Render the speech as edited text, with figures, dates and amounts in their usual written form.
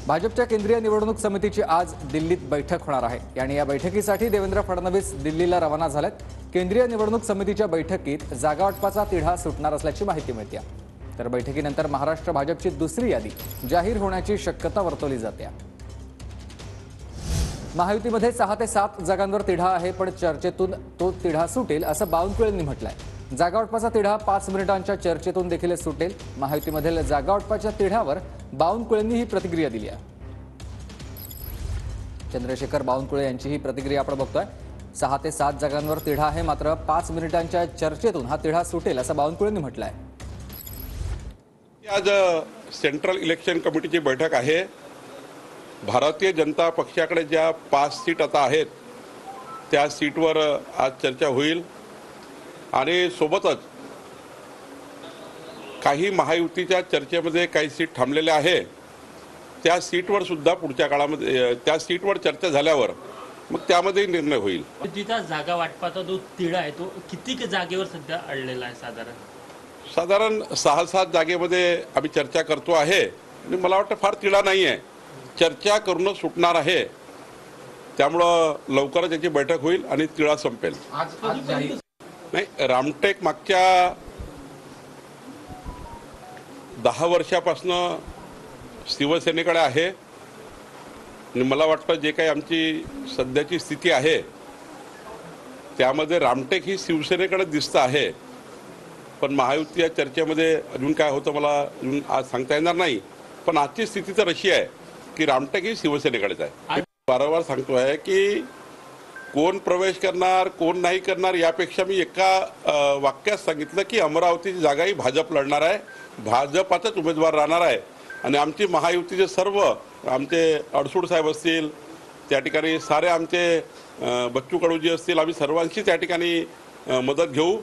भाजपच्या केंद्रीय निवडणूक समितीची आज दिल्लीत बैठक होणार आहे आणि या बैठकीसाठी देवेंद्र फडणवीस दिल्लीला रवाना झालेत। केंद्रीय निवडणूक समितीच्या बैठकीत जागावाटपाचा तिढा सुटणार असल्याची माहिती मिळते। तर बैठकीनंतर महाराष्ट्र भाजपची दुसरी यादी जाहीर होण्याची शक्यता वर्तवली जाते। महायुतीमध्ये 6 ते 7 जागांवर तिढा आहे, पण चर्चेतून तो तिढा सुटेल असं बावनकुळेंनी म्हटलंय। जागावाटपाचा तिढा 5 मिनिटांच्या चर्चेतून देखील सुटेल। महायुतीमधील जागावाटपाच्या तिढ्यावर बावनकुळेंनी ही प्रतिक्रिया दिली आहे। चंद्रशेखर बावनकुळे यांची ही प्रतिक्रिया आपण बघतोय। 6 ते 7 जागांवर तिढा आहे, मात्र 5 मिनिटांच्या चर्चेतून हा तिढा सुटेल असं बावनकुळेंनी म्हटलंय। आज सेंट्रल इलेक्शन कमिटीची बैठक आहे। भारतीय जनता पक्षाकडे ज्या 5 सीट आता आहेत त्या सीटवर आज चर्चा होईल आणि सोबतच काही महायुतीच्या चर्चेमध्ये काही सीट थांबलेल्या आहे त्या सीटवर सुद्धा पुढच्या काळामध्ये त्या सीटवर चर्चा झाल्यावर मग त्यामध्ये निर्णय होईल। जिथं जागा वाटपाचा जो तिढा आहे तो किती जागेवर सध्या अडलेला आहे? साधारण 6-7 जागेमध्ये आम्ही चर्चा करतो आहे आणि मला वाटतं फार तिढा नाही आहे, चर्चा करूनच सुटणार आहे। त्यामुळं लवकरच याची बैठक होईल आणि तिढा संपेल। नाही, रामटेक मागच्या 10 वर्षापासून शिवसेनेकडे आहे आणि मला वाटतं जे काही आमची सध्याची स्थिती आहे त्यामध्ये रामटेक ही शिवसेनेकडे दिसतं आहे, पण महायुतीच्या चर्चेमध्ये अजून काय होतं मला अजून आज सांगता येणार नाही। पण आजची स्थिती तर अशी आहे की रामटेक ही शिवसेनेकडेच आहे। वारंवार सांगतो आहे की कोण प्रवेश करणार कोण नाही करणार यापेक्षा मी एका वाक्यात सांगितलं की अमरावतीची जागाही भाजप लढणार आहे, भाजपाचाच उमेदवार राहणार आहे आणि आमची महायुतीचे सर्व आमचे अडसूड साहेब असतील त्या ठिकाणी सारे आमचे बच्चू कडूजी असतील, आम्ही सर्वांची त्या ठिकाणी मदत घेऊ